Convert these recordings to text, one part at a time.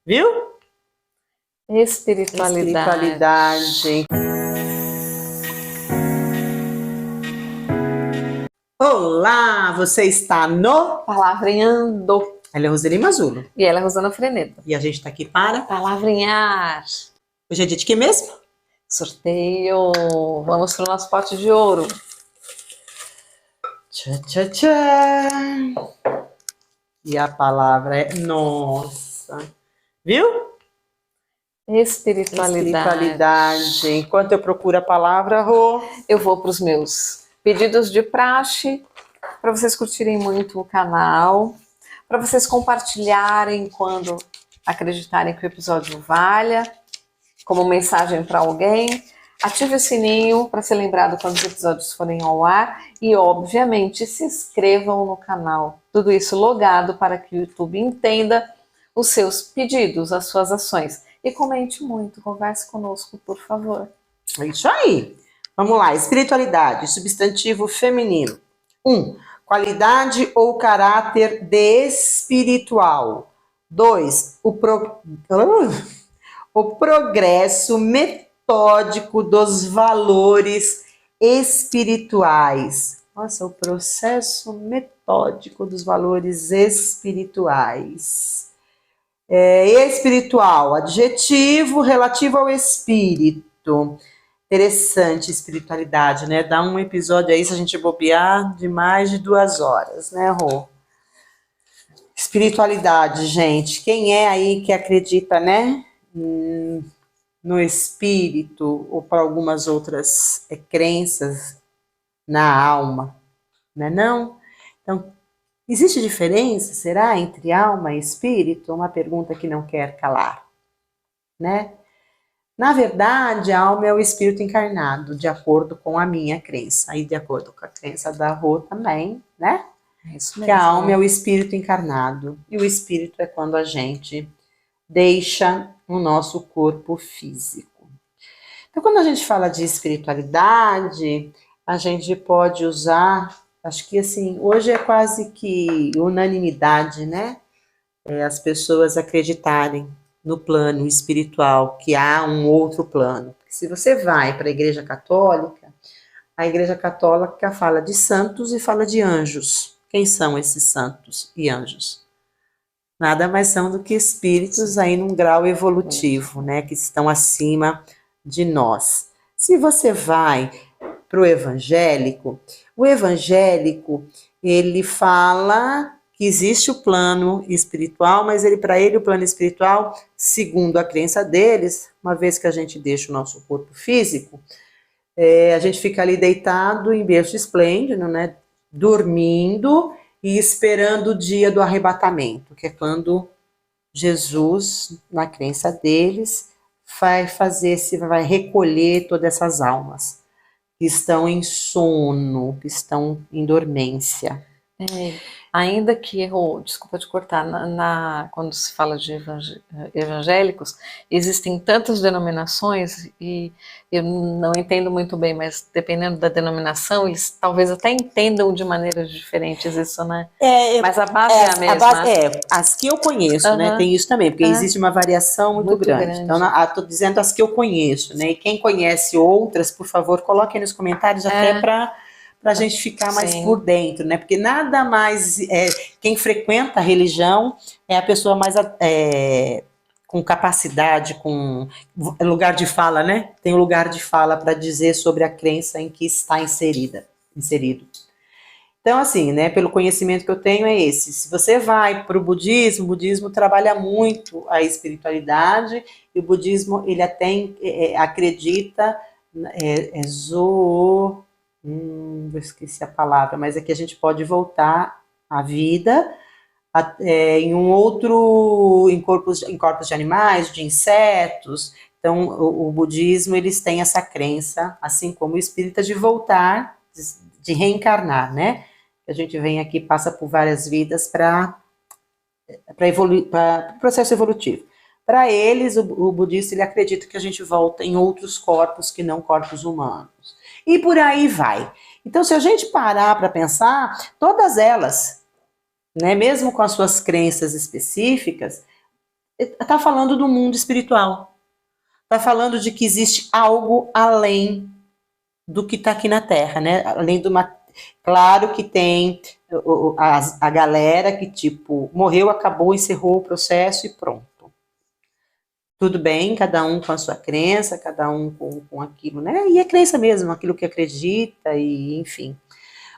Viu? Espiritualidade. Olá, você está no Palavrinhando. Ela é Roseli Mazulo. E ela é Rosana Frenedo. E a gente está aqui para Palavrinhar. Hoje é dia de quê mesmo? Sorteio. Vamos para o nosso pote de ouro. Tchá, tchá, tchá. E a palavra é nossa. Viu? Espiritualidade. Enquanto eu procuro a palavra, Rô, Eu vou para os meus pedidos de praxe, para vocês curtirem muito o canal, para vocês compartilharem quando acreditarem que o episódio valha, como mensagem para alguém. Ative o sininho para ser lembrado quando os episódios forem ao ar e, obviamente, se inscrevam no canal. Tudo isso logado para que o YouTube entenda os seus pedidos, as suas ações. E comente muito, converse conosco, por favor. é isso aí. Vamos lá, espiritualidade, substantivo feminino. 1. Qualidade ou caráter de espiritual. 2. O progresso metódico dos valores espirituais. Nossa, o processo metódico dos valores espirituais. Espiritual, adjetivo relativo ao espírito. Interessante, espiritualidade, né? Dá um episódio aí, se a gente bobear, de mais de 2 horas, né, Rô? Espiritualidade, gente. Quem é aí que acredita, né? No espírito ou para algumas outras crenças na alma, né? Não? Então, existe diferença, será, entre alma e espírito? Uma pergunta que não quer calar, né? Na verdade, a alma é o espírito encarnado, de acordo com a minha crença, e de acordo com a crença da Rô também, né? É isso mesmo. Que a alma é o espírito encarnado, e o espírito é quando a gente deixa o nosso corpo físico. Então, quando a gente fala de espiritualidade, a gente pode usar, acho que assim, hoje é quase que unanimidade, né? As pessoas acreditarem no plano espiritual, que há um outro plano. Se você vai para a Igreja Católica fala de santos e fala de anjos. Quem são esses santos e anjos? Nada mais são do que espíritos aí num grau evolutivo, né, que estão acima de nós. Se você vai para o evangélico, ele fala que existe o plano espiritual, mas para ele o plano espiritual, segundo a crença deles, uma vez que a gente deixa o nosso corpo físico, a gente fica ali deitado em berço esplêndido, né, dormindo e esperando o dia do arrebatamento, que é quando Jesus, na crença deles, vai recolher todas essas almas que estão em sono, que estão em dormência. Ainda que, desculpa te cortar, quando se fala de evangélicos, existem tantas denominações e eu não entendo muito bem, mas dependendo da denominação, eles talvez até entendam de maneiras diferentes isso, né? Mas a base é a mesma. As que eu conheço, né? Tem isso também, porque existe uma variação muito grande. Então, estou dizendo as que eu conheço, né? E quem conhece outras, por favor, coloquem nos comentários até para a gente ficar mais por dentro, né? Porque nada mais... quem frequenta a religião é a pessoa mais com capacidade, com lugar de fala, né? Tem um lugar de fala para dizer sobre a crença em que está inserido. Então, assim, né? Pelo conhecimento que eu tenho é esse. Se você vai para o budismo trabalha muito a espiritualidade, e o budismo, ele até acredita... eu esqueci a palavra, mas aqui a gente pode voltar à vida em corpos de animais, de insetos. Então, o budismo, eles têm essa crença, assim como o espírita, de voltar, de reencarnar, né? A gente vem aqui, passa por várias vidas para evoluir, para o processo evolutivo. Para eles, o budista, ele acredita que a gente volta em outros corpos que não corpos humanos. E por aí vai. Então, se a gente parar para pensar, todas elas, né, mesmo com as suas crenças específicas, Está falando do mundo espiritual. Está falando de que existe algo além do que está aqui na Terra, né? Além do claro que tem a galera que, tipo, morreu, acabou, encerrou o processo e pronto. Tudo bem, cada um com a sua crença, cada um com aquilo, né? E é crença mesmo, aquilo que acredita, e enfim.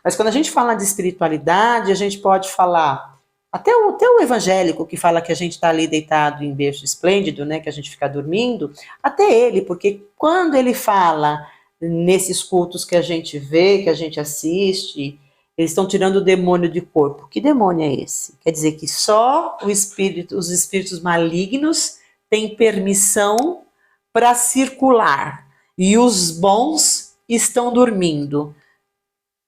Mas quando a gente fala de espiritualidade, a gente pode falar, até o evangélico que fala que a gente está ali deitado em berço esplêndido, né? Que a gente fica dormindo, até ele, porque quando ele fala nesses cultos que a gente vê, que a gente assiste, eles estão tirando o demônio de corpo. Que demônio é esse? Quer dizer que só os espíritos malignos têm permissão para circular e os bons estão dormindo.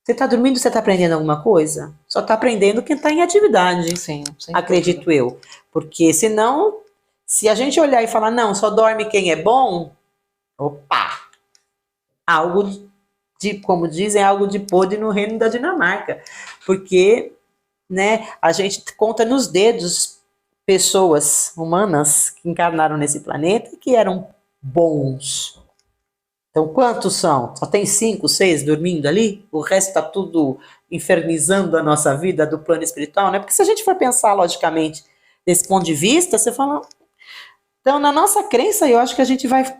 Você está dormindo, você está aprendendo alguma coisa? Só está aprendendo quem está em atividade. Sim, acredito eu. Porque senão, se a gente olhar e falar, não, só dorme quem é bom, opa! Algo de, como dizem, algo de podre no reino da Dinamarca. Porque, né, a gente conta nos dedos pessoas humanas que encarnaram nesse planeta que eram bons. Então, quantos são? Só tem 5, 6 dormindo ali? O resto está tudo infernizando a nossa vida do plano espiritual, né? Porque se a gente for pensar logicamente desse ponto de vista, você fala... Então, na nossa crença, eu acho que a gente vai...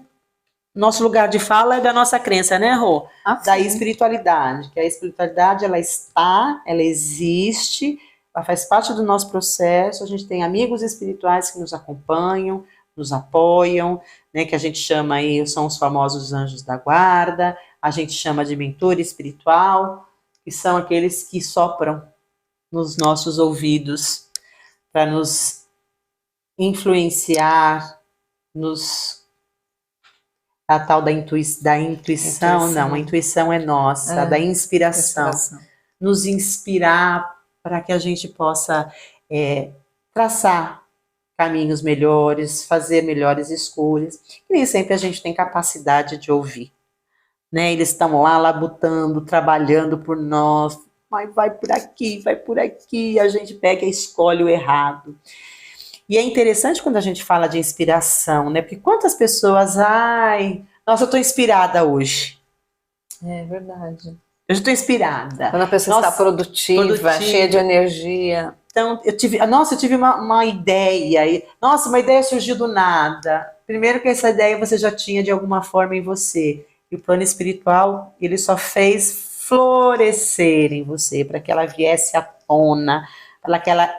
Nosso lugar de fala é da nossa crença, né, Rô? Da espiritualidade. Que a espiritualidade, ela está, ela existe, ela faz parte do nosso processo, a gente tem amigos espirituais que nos acompanham, nos apoiam, né, que a gente chama aí, são os famosos anjos da guarda, a gente chama de mentor espiritual, que são aqueles que sopram nos nossos ouvidos para nos influenciar, a tal da intuição, não, a intuição é nossa, da inspiração, nos inspirar para que a gente possa traçar caminhos melhores, fazer melhores escolhas, e nem sempre a gente tem capacidade de ouvir, né? Eles estão lá labutando, trabalhando por nós, mas vai por aqui, a gente pega e escolhe o errado. E é interessante quando a gente fala de inspiração, né? Porque quantas pessoas, nossa, eu estou inspirada hoje. É verdade. Eu estou inspirada. Quando a pessoa está produtiva, cheia de energia. Então, eu tive uma ideia. Nossa, uma ideia surgiu do nada. Primeiro que essa ideia você já tinha de alguma forma em você. E o plano espiritual, ele só fez florescer em você, para que ela viesse à tona, para que ela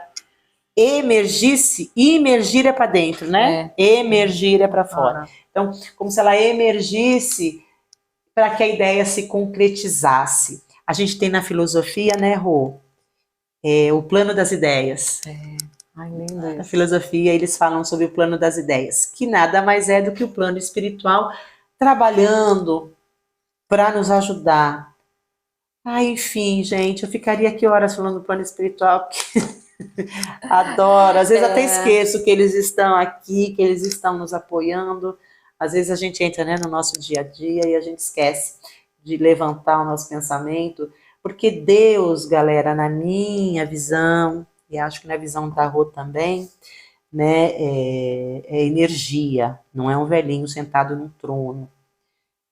emergisse, e emergir é para dentro, né? Emergir é para fora. Então, como se ela emergisse para que a ideia se concretizasse. A gente tem na filosofia, né, Rô? O plano das ideias. Na filosofia, eles falam sobre o plano das ideias, que nada mais é do que o plano espiritual trabalhando para nos ajudar. Enfim, gente, eu ficaria aqui horas falando do plano espiritual, porque adoro. Às vezes até esqueço que eles estão aqui, que eles estão nos apoiando. Às vezes a gente entra, né, no nosso dia a dia e a gente esquece de levantar o nosso pensamento, porque Deus, galera, na minha visão, e acho que na visão da Rô também, né, é energia, não é um velhinho sentado num trono,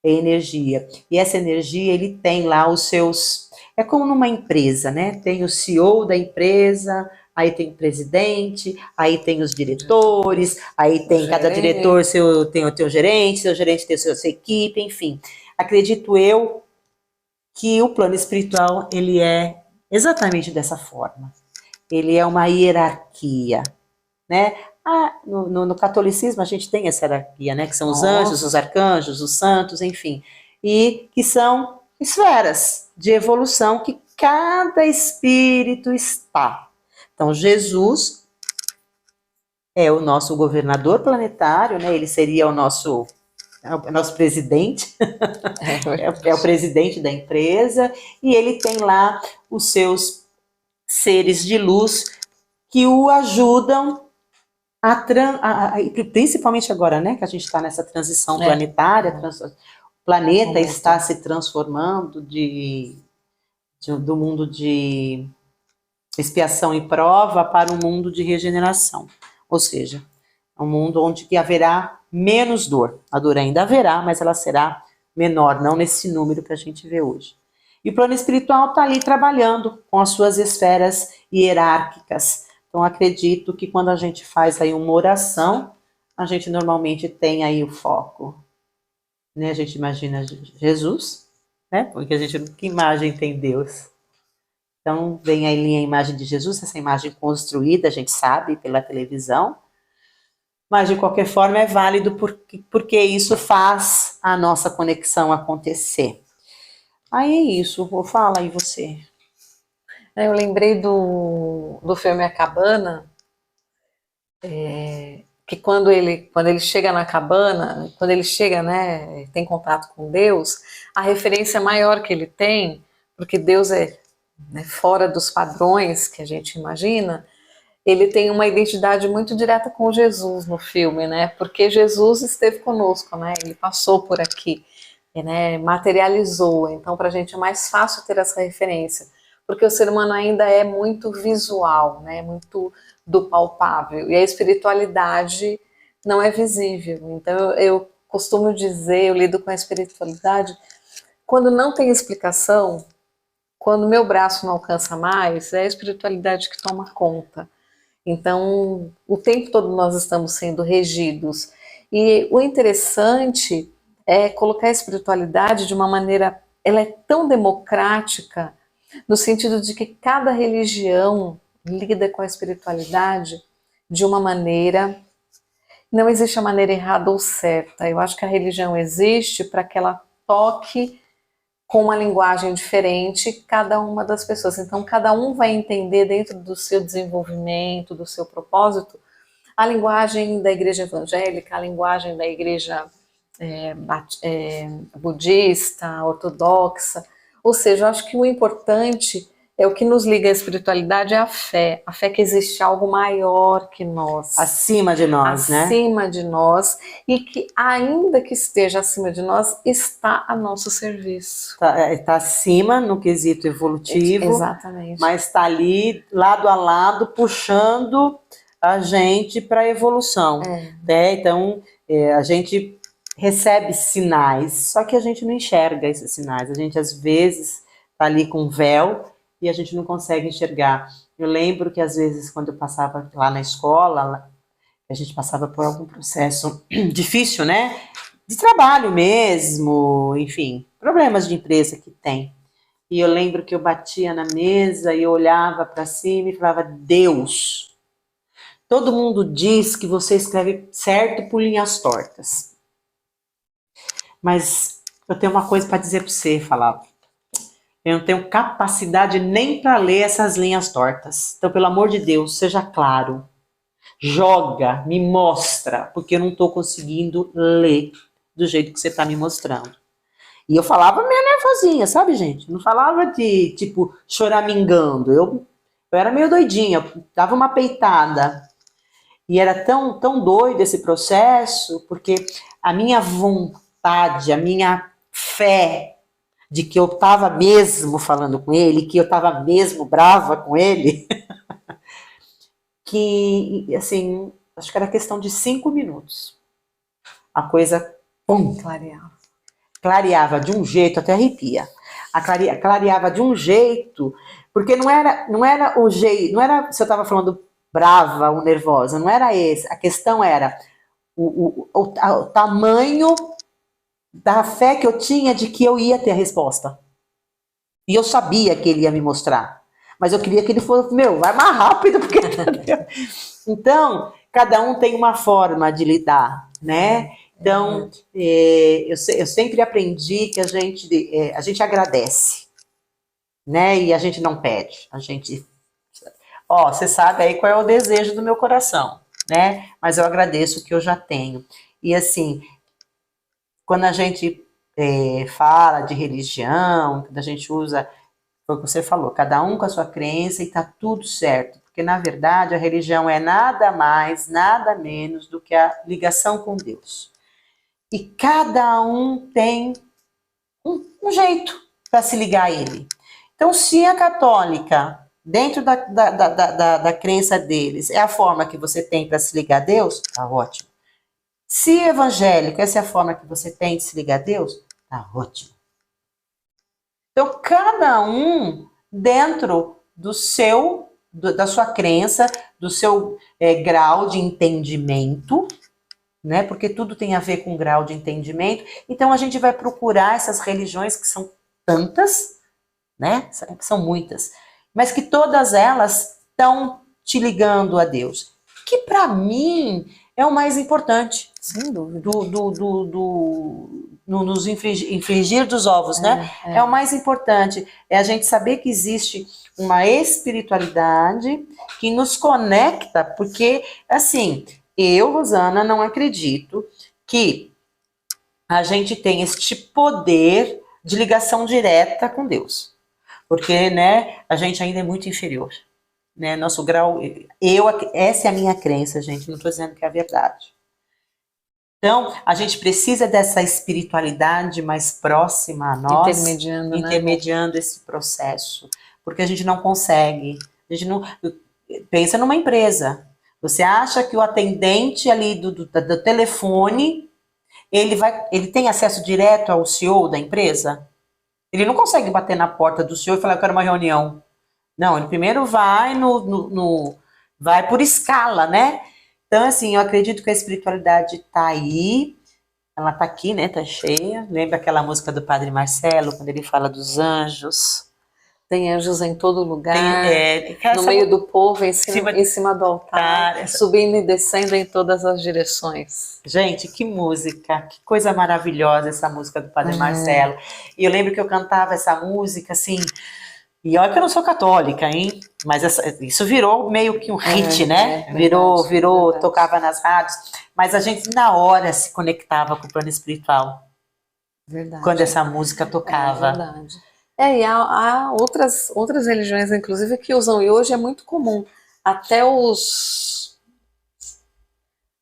é energia. E essa energia, ele tem lá os seus... É como numa empresa, né? Tem o CEO da empresa, aí tem o presidente, aí tem os diretores, aí tem cada diretor, tem o teu gerente, seu gerente tem a sua equipe, enfim. Acredito eu que o plano espiritual, ele é exatamente dessa forma. Ele é uma hierarquia, né? No catolicismo a gente tem essa hierarquia, né? Que são os anjos, os arcanjos, os santos, enfim. E que são esferas de evolução que cada espírito está. Então, Jesus é o nosso governador planetário, né? Ele seria o nosso presidente, é o presidente da empresa, e ele tem lá os seus seres de luz que o ajudam principalmente agora, né, que a gente está nessa transição planetária, o planeta está se transformando do mundo de expiação e prova para um mundo de regeneração. Ou seja, um mundo onde que haverá menos dor. A dor ainda haverá, mas ela será menor, não nesse número que a gente vê hoje. E o plano espiritual está ali trabalhando com as suas esferas hierárquicas. Então, acredito que quando a gente faz aí uma oração, a gente normalmente tem aí o foco, né? A gente imagina Jesus, né? Porque a gente, que imagem tem Deus? Então, vem ali a imagem de Jesus, essa imagem construída, a gente sabe, pela televisão, mas de qualquer forma é válido porque isso faz a nossa conexão acontecer. Aí é isso, fala aí você. Eu lembrei do filme A Cabana, que quando ele chega na cabana, quando ele chega, né, tem contato com Deus, a referência maior que ele tem, porque Deus é, né, fora dos padrões que a gente imagina, ele tem uma identidade muito direta com Jesus no filme, né, porque Jesus esteve conosco, né, ele passou por aqui, né, materializou, então para a gente é mais fácil ter essa referência, porque o ser humano ainda é muito visual, né, muito do palpável, e a espiritualidade não é visível. Então eu costumo dizer, eu lido com a espiritualidade, quando não tem explicação, quando meu braço não alcança mais, é a espiritualidade que toma conta. Então, o tempo todo nós estamos sendo regidos. E o interessante é colocar a espiritualidade de uma maneira, ela é tão democrática, no sentido de que cada religião lida com a espiritualidade de uma maneira, não existe a maneira errada ou certa. Eu acho que a religião existe para que ela toque com uma linguagem diferente cada uma das pessoas. Então, cada um vai entender dentro do seu desenvolvimento, do seu propósito, a linguagem da igreja evangélica, a linguagem da igreja budista, ortodoxa. Ou seja, eu acho que o importante é o que nos liga à espiritualidade, é a fé que existe algo maior que nós. Acima de nós, né? Acima de nós, e que ainda que esteja acima de nós, está a nosso serviço. Tá acima no quesito evolutivo. Exatamente. Mas está ali, lado a lado, puxando a gente para a evolução. Né? Então, a gente recebe sinais, só que a gente não enxerga esses sinais. A gente, às vezes, está ali com um véu e a gente não consegue enxergar. Eu lembro que, às vezes, quando eu passava lá na escola, a gente passava por algum processo difícil, né? De trabalho mesmo, enfim, problemas de empresa que tem. E eu lembro que eu batia na mesa e eu olhava para cima e falava, Deus, todo mundo diz que você escreve certo por linhas tortas. Mas eu tenho uma coisa para dizer para você, falava. Eu não tenho capacidade nem para ler essas linhas tortas. Então, pelo amor de Deus, seja claro. Joga, me mostra, porque eu não estou conseguindo ler do jeito que você está me mostrando. E eu falava meio nervosinha, sabe, gente? Não falava de, tipo, choramingando. Eu era meio doidinha, dava uma peitada. E era tão, tão doido esse processo, porque a minha vontade, a minha fé de que eu estava mesmo falando com ele, que eu estava mesmo brava com ele, que, assim, acho que era questão de 5 minutos. A coisa, pum, clareava de um jeito, até arrepia. Clareava de um jeito, porque não era o jeito, não era se eu estava falando brava ou nervosa, não era esse. A questão era o tamanho da fé que eu tinha de que eu ia ter a resposta. E eu sabia que ele ia me mostrar. Mas eu queria que ele fosse, vai mais rápido, porque... Então, cada um tem uma forma de lidar, né? Então, eu sempre aprendi que a gente agradece, né? E a gente não pede. A gente... você sabe aí qual é o desejo do meu coração, né? Mas eu agradeço o que eu já tenho. E assim, quando a gente fala de religião, quando a gente usa... Foi o que você falou, cada um com a sua crença e tá tudo certo. Porque, na verdade, a religião é nada mais, nada menos do que a ligação com Deus. E cada um tem um jeito para se ligar a ele. Então, se a católica dentro da crença deles, é a forma que você tem para se ligar a Deus, tá ótimo. Se evangélico, essa é a forma que você tem de se ligar a Deus, tá ótimo. Então, cada um dentro da sua crença, do seu grau de entendimento, né? Porque tudo tem a ver com grau de entendimento. Então, a gente vai procurar essas religiões que são tantas, né? São muitas, mas que todas elas estão te ligando a Deus, que para mim é o mais importante. Sem dúvida. Nos infligir dos ovos, né? É o mais importante. É a gente saber que existe uma espiritualidade que nos conecta, porque, assim, eu, Rosana, não acredito que a gente tem este poder de ligação direta com Deus. Porque, né, a gente ainda é muito inferior. Né? Nosso grau... essa é a minha crença, gente. Não estou dizendo que é a verdade. Então, a gente precisa dessa espiritualidade mais próxima a nós, intermediando esse processo, porque a gente não consegue. A gente não pensa numa empresa. Você acha que o atendente ali do telefone, ele tem acesso direto ao CEO da empresa? Ele não consegue bater na porta do CEO e falar, eu quero uma reunião. Não, ele primeiro vai vai por escala, né? Então, assim, eu acredito que a espiritualidade está aí, ela está aqui, né? Está cheia. Lembra aquela música do Padre Marcelo, quando ele fala dos anjos? Tem anjos em todo lugar, no meio do povo, em cima do altar, subindo e descendo em todas as direções. Gente, que música, que coisa maravilhosa essa música do Padre Marcelo. E eu lembro que eu cantava essa música, assim... E olha que eu não sou católica, hein? Mas isso virou meio que um hit, né? Virou, tocava nas rádios. Mas a gente, na hora, se conectava com o plano espiritual. Verdade. Quando essa música tocava. É verdade. E há outras religiões, inclusive, que usam. E hoje é muito comum. Até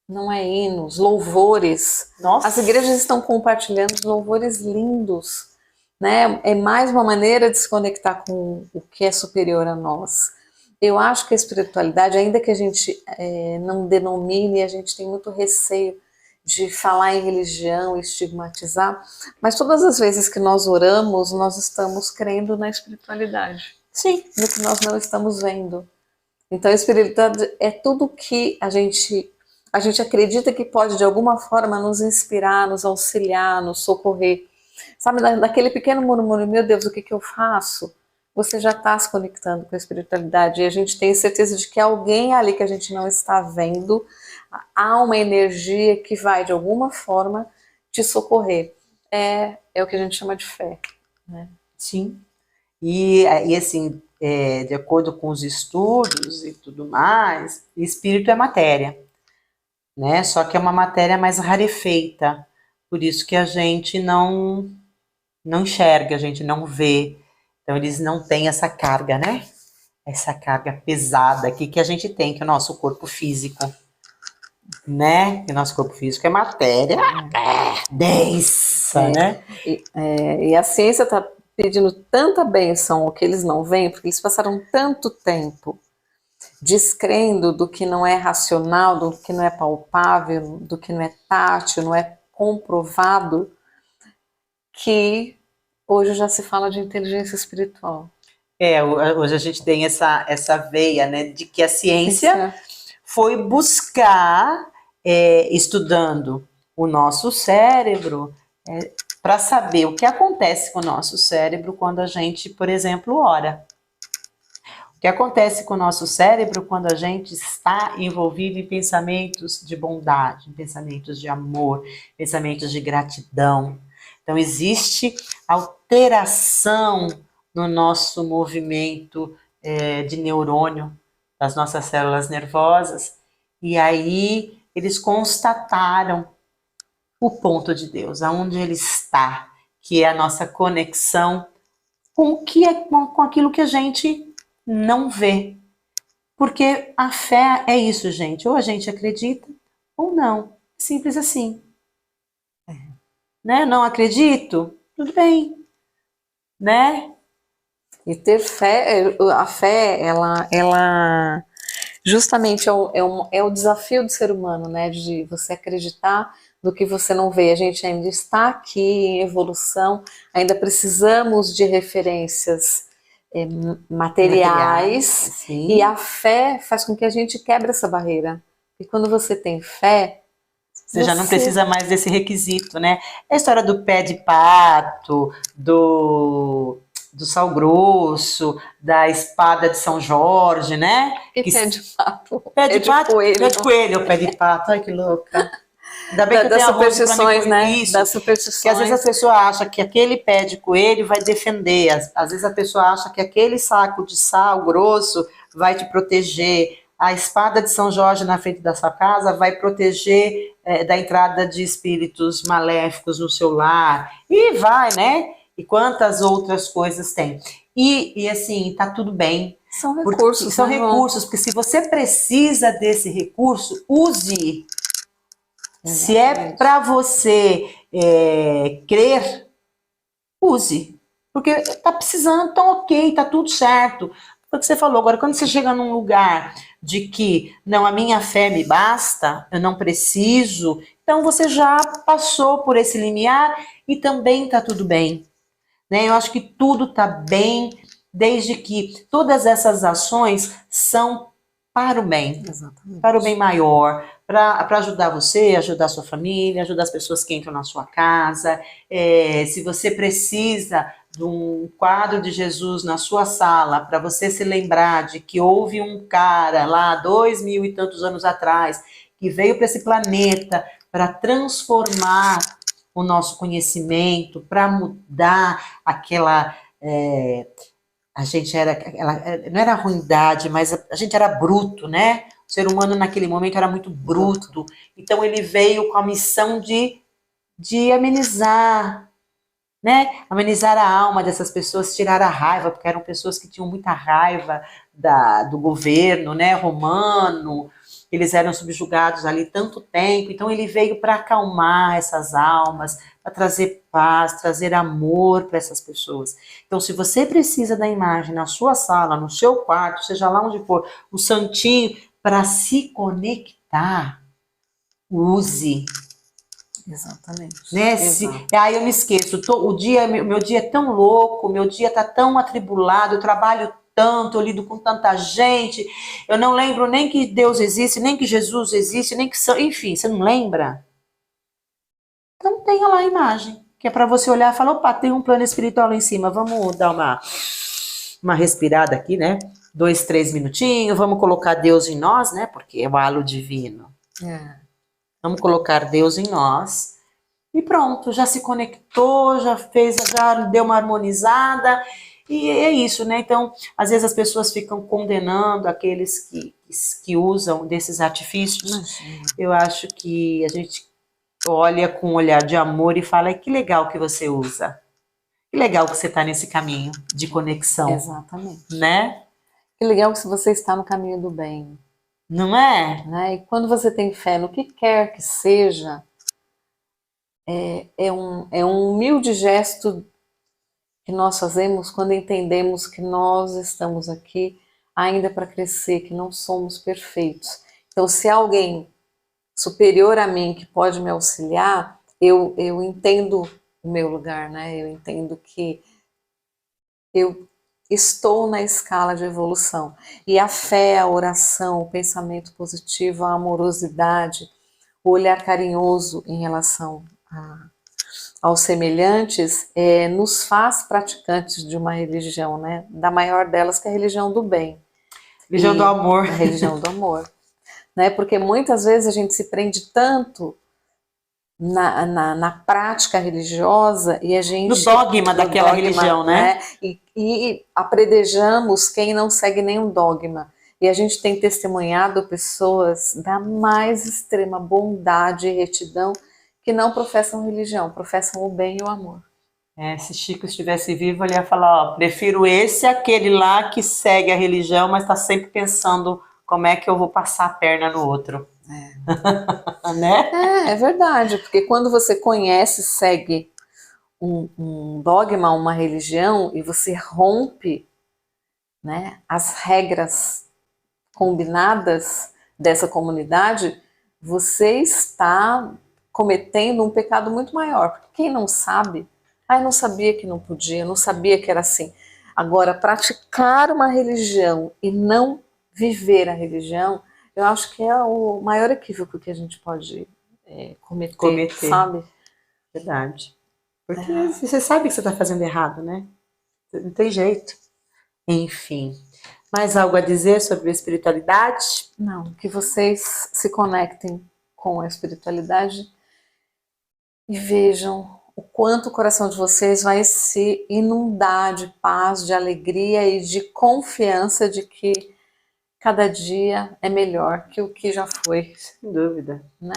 não é hinos, louvores. Nossa. As igrejas estão compartilhando louvores lindos. Né? É mais uma maneira de se conectar com o que é superior a nós. Eu acho que a espiritualidade, ainda que a gente não denomine, a gente tem muito receio de falar em religião, estigmatizar, mas todas as vezes que nós oramos, nós estamos crendo na espiritualidade. Sim. No que nós não estamos vendo. Então a espiritualidade é tudo que a gente acredita que pode de alguma forma nos inspirar, nos auxiliar, nos socorrer. Sabe, daquele pequeno murmúrio, meu Deus, o que eu faço? Você já está se conectando com a espiritualidade e a gente tem certeza de que alguém ali que a gente não está vendo, há uma energia que vai de alguma forma te socorrer. É o que a gente chama de fé. Né? Sim. E assim, de acordo com os estudos e tudo mais, espírito é matéria. Né? Só que é uma matéria mais rarefeita. Por isso que a gente não enxerga, a gente não vê. Então, eles não têm essa carga, né? Essa carga pesada aqui que a gente tem, que é o nosso corpo físico. Né? Que o nosso corpo físico é matéria densa, né? E a ciência está pedindo tanta bênção, o que eles não veem, porque eles passaram tanto tempo descrendo do que não é racional, do que não é palpável, do que não é tátil, não é comprovado, que hoje já se fala de inteligência espiritual. Hoje a gente tem essa veia, né, de que a ciência foi buscar, estudando o nosso cérebro, para saber o que acontece com o nosso cérebro quando a gente, por exemplo, ora. O que acontece com o nosso cérebro quando a gente está envolvido em pensamentos de bondade, em pensamentos de amor, pensamentos de gratidão. Então, existe alteração no nosso movimento de neurônio, das nossas células nervosas, e aí eles constataram o ponto de Deus, aonde ele está, que é a nossa conexão com aquilo que a gente não vê. Porque a fé é isso, gente. Ou a gente acredita, ou não. Simples assim. Né? Não acredito? Tudo bem. Né? E ter fé, a fé, ela justamente é o desafio do ser humano, né? De você acreditar no que você não vê. A gente ainda está aqui em evolução, ainda precisamos de referências materiais, e a fé faz com que a gente quebre essa barreira. E quando você tem fé, você já não precisa mais desse requisito, né? É a história do pé de pato, do sal grosso, da espada de São Jorge, né? Que pé de pato? Pé de pato? Coelho. Pé de coelho, pé de pato. Ai, que louca. Ainda bem que eu das tenho superstições, né? Isso, das superstições. que às vezes a pessoa acha que aquele pé de coelho vai defender, às vezes a pessoa acha que aquele saco de sal grosso vai te proteger, a espada de São Jorge na frente da sua casa vai proteger da entrada de espíritos maléficos no seu lar, e vai, né? E quantas outras coisas tem. E assim, tá tudo bem. São recursos. São recursos, porque se você precisa desse recurso, use. Exatamente. Se é para você crer, use. Porque tá precisando, então ok, tá tudo certo. Foi o que você falou. Agora, quando você chega num lugar de que, não, a minha fé me basta, eu não preciso, então você já passou por esse limiar e também tá tudo bem. Né? Eu acho que tudo tá bem, desde que todas essas ações são para o bem. Exatamente. Para o bem maior, para ajudar você, ajudar a sua família, ajudar as pessoas que entram na sua casa. Se você precisa de um quadro de Jesus na sua sala, para você se lembrar de que houve um cara lá 2000 e tantos anos atrás, que veio para esse planeta para transformar o nosso conhecimento, para mudar aquela... a gente era... não era ruindade, mas a gente era bruto, né? O ser humano naquele momento era muito bruto. Então ele veio com a missão de amenizar, né? Amenizar a alma dessas pessoas, tirar a raiva, porque eram pessoas que tinham muita raiva do governo, né, romano. Eles eram subjugados ali tanto tempo, então ele veio para acalmar essas almas, para trazer paz, trazer amor para essas pessoas. Então, se você precisa da imagem na sua sala, no seu quarto, seja lá onde for, o santinho, para se conectar, use. Exatamente. Né? Aí eu me esqueço, meu dia é tão louco, meu dia está tão atribulado, eu trabalho tanto, eu lido com tanta gente, eu não lembro nem que Deus existe, nem que Jesus existe, nem que... Enfim, você não lembra? Então tenha lá a imagem, que é para você olhar e falar, opa, tem um plano espiritual lá em cima, vamos dar uma respirada aqui, né? 2, 3 minutinhos, vamos colocar Deus em nós, né? Porque é o halo divino. Vamos colocar Deus em nós. E pronto, já se conectou, já deu uma harmonizada. E é isso, né? Então, às vezes as pessoas ficam condenando aqueles que usam desses artifícios. Imagina. Eu acho que a gente olha com um olhar de amor e fala, que legal que você usa. Que legal que você está nesse caminho de conexão. Exatamente. Né? Que legal que você está no caminho do bem. Não é? Né? E quando você tem fé no que quer que seja, é um humilde gesto que nós fazemos quando entendemos que nós estamos aqui ainda para crescer, que não somos perfeitos. Então, se há alguém superior a mim que pode me auxiliar, eu entendo o meu lugar, né? Eu entendo que eu estou na escala de evolução. E a fé, a oração, o pensamento positivo, a amorosidade, o olhar carinhoso em relação aos semelhantes, nos faz praticantes de uma religião, né? Da maior delas, que é a religião do bem. Religião do amor. A religião do amor. Né? Porque muitas vezes a gente se prende tanto na prática religiosa e a gente... No dogma daquela religião, né? E apredejamos quem não segue nenhum dogma. E a gente tem testemunhado pessoas da mais extrema bondade e retidão que não professam religião, professam o bem e o amor. Se Chico estivesse vivo, ele ia falar, prefiro aquele lá que segue a religião, mas está sempre pensando como é que eu vou passar a perna no outro. Né? É verdade, porque quando você conhece, segue um dogma, uma religião, e você rompe né, as regras combinadas dessa comunidade, você está cometendo um pecado muito maior. Porque quem não sabe, eu não sabia que não podia, eu não sabia que era assim. Agora, praticar uma religião e não viver a religião, eu acho que é o maior equívoco que a gente pode cometer, sabe? Verdade. Porque você sabe que você está fazendo errado, né? Não tem jeito. Enfim. Mais algo a dizer sobre a espiritualidade? Não, que vocês se conectem com a espiritualidade e vejam o quanto o coração de vocês vai se inundar de paz, de alegria e de confiança de que cada dia é melhor que o que já foi. Sem dúvida. Né?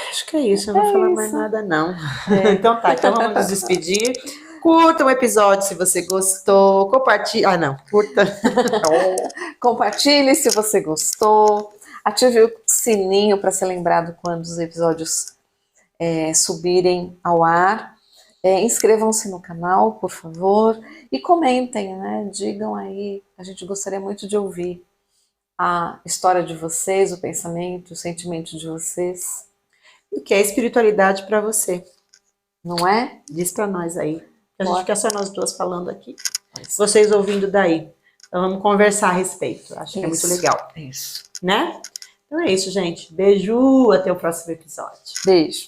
Acho que é isso, eu não vou falar mais nada não. Então tá, então vamos nos despedir. Curta o episódio se você gostou, compartilhe, curta. Compartilhe se você gostou, ative o sininho para ser lembrado quando os episódios subirem ao ar. Inscrevam-se no canal, por favor, e comentem, né? Digam aí, a gente gostaria muito de ouvir a história de vocês, o pensamento, o sentimento de vocês. O que é espiritualidade para você? Não é? Diz para nós aí. A gente fica só nós duas falando aqui. Vocês ouvindo daí. Então vamos conversar a respeito. Acho que é muito legal. Isso. Né? Então é isso, gente. Beijo. Até o próximo episódio. Beijo.